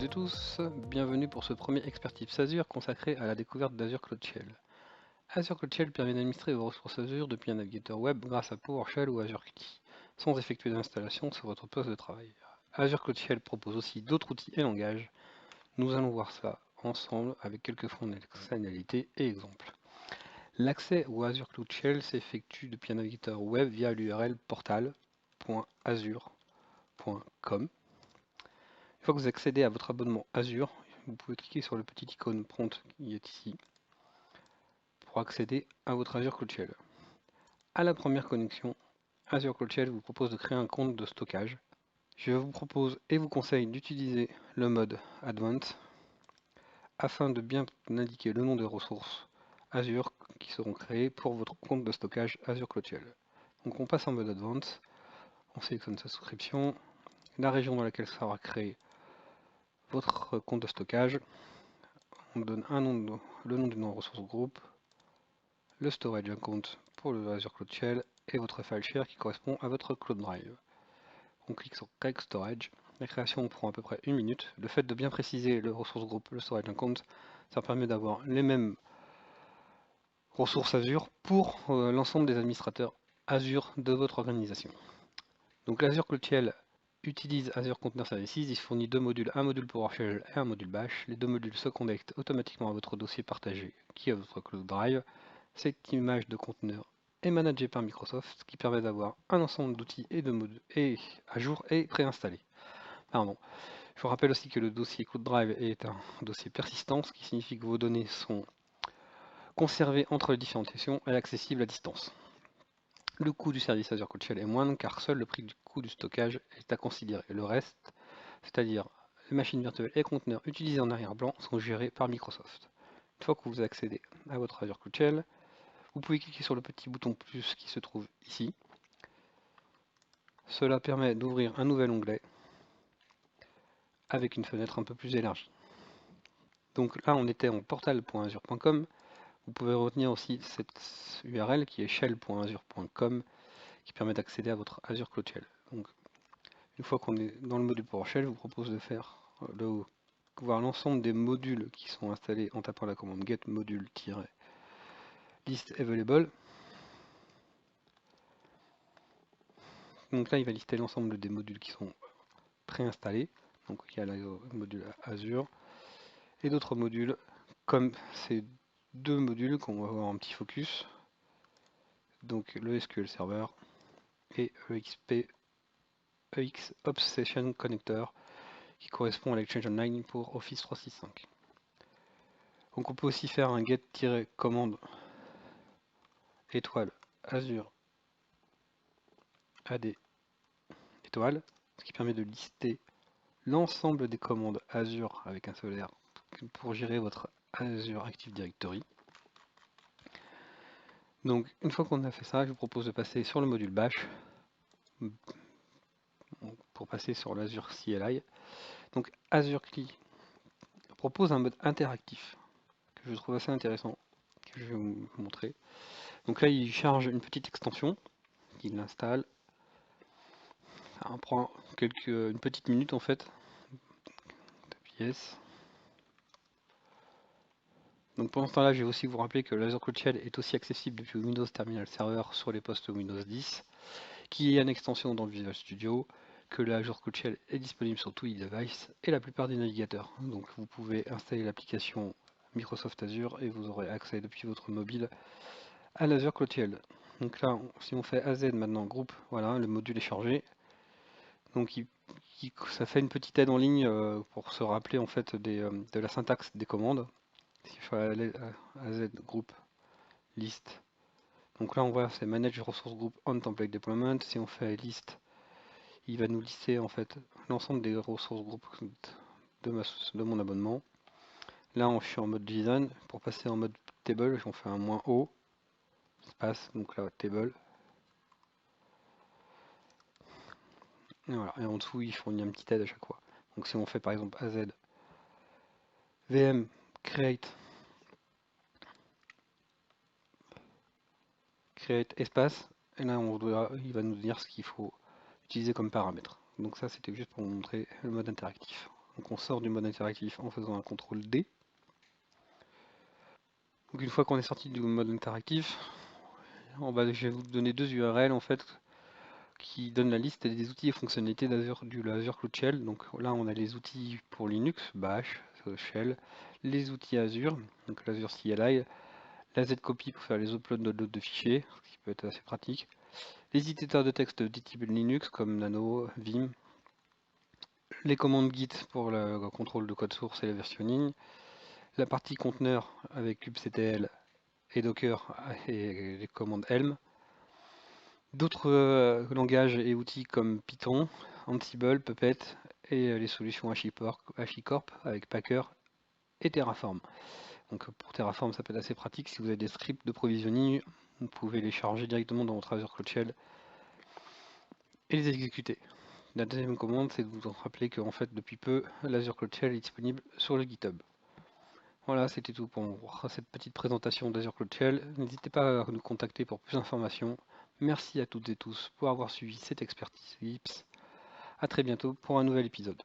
et tous, bienvenue pour ce premier Expertips Azure consacré à la découverte d'Azure Cloud Shell. Azure Cloud Shell permet d'administrer vos ressources Azure depuis un navigateur web grâce à PowerShell ou Azure KDE, sans effectuer d'installation sur votre poste de travail. Azure Cloud Shell propose aussi d'autres outils et langages. Nous allons voir cela ensemble avec quelques fonctionnalités et exemples. L'accès au Azure Cloud Shell s'effectue depuis un navigateur web via l'URL portal.azure.com. Une fois que vous accédez à votre abonnement Azure, vous pouvez cliquer sur le petit icône prompt qui est ici pour accéder à votre Azure Cloud Shell. À la première connexion, Azure Cloud Shell vous propose de créer un compte de stockage. Je vous propose et vous conseille d'utiliser le mode Advanced afin de bien indiquer le nom des ressources Azure qui seront créées pour votre compte de stockage Azure Cloud Shell. Donc on passe en mode Advanced, on sélectionne sa souscription, la région dans laquelle sera créé votre compte de stockage, on donne le nom du nom ressource groupe, le storage account pour le Azure Cloud Shell et votre file share qui correspond à votre Cloud Drive. On clique sur Create Storage. La création prend à peu près 1 minute. Le fait de bien préciser le ressource groupe, le storage account, ça permet d'avoir les mêmes ressources Azure pour l'ensemble des administrateurs Azure de votre organisation. Donc l'Azure Cloud Shell utilise Azure Container Services, il fournit deux modules, un module PowerShell et un module Bash. Les deux modules se connectent automatiquement à votre dossier partagé qui est votre Cloud Drive. Cette image de conteneur est managée par Microsoft, ce qui permet d'avoir un ensemble d'outils et de modules à jour et préinstallés. Pardon. Je vous rappelle aussi que le dossier Cloud Drive est un dossier persistant, ce qui signifie que vos données sont conservées entre les différentes sessions et accessibles à distance. Le coût du service Azure Cloud Shell est moindre car seul le prix du coût du stockage est à considérer. Le reste, c'est-à-dire les machines virtuelles et conteneurs utilisés en arrière-plan, sont gérés par Microsoft. Une fois que vous accédez à votre Azure Cloud Shell, vous pouvez cliquer sur le petit bouton plus qui se trouve ici. Cela permet d'ouvrir un nouvel onglet avec une fenêtre un peu plus élargie. Donc là, on était en portal.azure.com. Vous pouvez retenir aussi cette URL qui est shell.azure.com qui permet d'accéder à votre Azure Cloud Shell. Donc, une fois qu'on est dans le module PowerShell, je vous propose de faire voir l'ensemble des modules qui sont installés en tapant la commande get module-list available. Donc là, il va lister l'ensemble des modules qui sont préinstallés. Donc il y a le module Azure et d'autres modules comme ces deux modules qu'on va voir en petit focus. Donc le SQL Server et EX Obsession Connector qui correspond à l'Exchange Online pour Office 365. Donc on peut aussi faire un get-commande étoile Azure AD étoile, ce qui permet de lister l'ensemble des commandes Azure avec un seul R pour gérer votre Azure Active Directory. Donc une fois qu'on a fait ça, je vous propose de passer sur le module Bash pour passer sur l'Azure CLI. Donc Azure CLI propose un mode interactif que je trouve assez intéressant, que je vais vous montrer. Donc là, il charge une petite extension, il l'installe. Ça prend une petite minute en fait. Yes. Donc pendant ce temps-là, je vais aussi vous rappeler que l'Azure Cloud Shell est aussi accessible depuis Windows Terminal Server sur les postes Windows 10, qui est une extension dans Visual Studio, que l'Azure Cloud Shell est disponible sur tous les devices et la plupart des navigateurs. Donc vous pouvez installer l'application Microsoft Azure et vous aurez accès depuis votre mobile à l'Azure Cloud Shell. Donc là, si on fait AZ maintenant, groupe, voilà, le module est chargé. Donc ça fait une petite aide en ligne pour se rappeler en fait de la syntaxe des commandes. Si je fais AZ group list, donc là on voit c'est manage resource group on template deployment. Si on fait list, il va nous lister en fait l'ensemble des ressources groupes de mon abonnement. Là je suis en mode JSON. Pour passer en mode table, on fait un "-o", espace, donc là table. Et voilà, et en dessous il fournit un petit aide à chaque fois. Donc si on fait par exemple AZ VM create espace, et là il va nous dire ce qu'il faut utiliser comme paramètre. Donc ça c'était juste pour vous montrer le mode interactif. Donc on sort du mode interactif en faisant un CTRL D. Donc une fois qu'on est sorti du mode interactif, je vais vous donner deux URL en fait qui donnent la liste des outils et fonctionnalités du Azure Cloud Shell. Donc là on a les outils pour Linux, Bash, Shell, les outils Azure, donc l'Azure CLI, la Z-Copy pour faire les uploads download de fichiers, ce qui peut être assez pratique, les éditeurs de texte de type Linux comme Nano, Vim, les commandes Git pour le contrôle de code source et la versionning, la partie conteneur avec kubectl et Docker et les commandes Helm, d'autres langages et outils comme Python, Ansible, Puppet et les solutions HashiCorp avec Packer et Terraform. Donc pour Terraform, ça peut être assez pratique. Si vous avez des scripts de provisioning, vous pouvez les charger directement dans votre Azure Cloud Shell et les exécuter. La deuxième commande, c'est de vous rappeler qu'en fait, depuis peu, l'Azure Cloud Shell est disponible sur le GitHub. Voilà, c'était tout pour cette petite présentation d'Azure Cloud Shell. N'hésitez pas à nous contacter pour plus d'informations. Merci à toutes et tous pour avoir suivi cette expertise Gips. A très bientôt pour un nouvel épisode.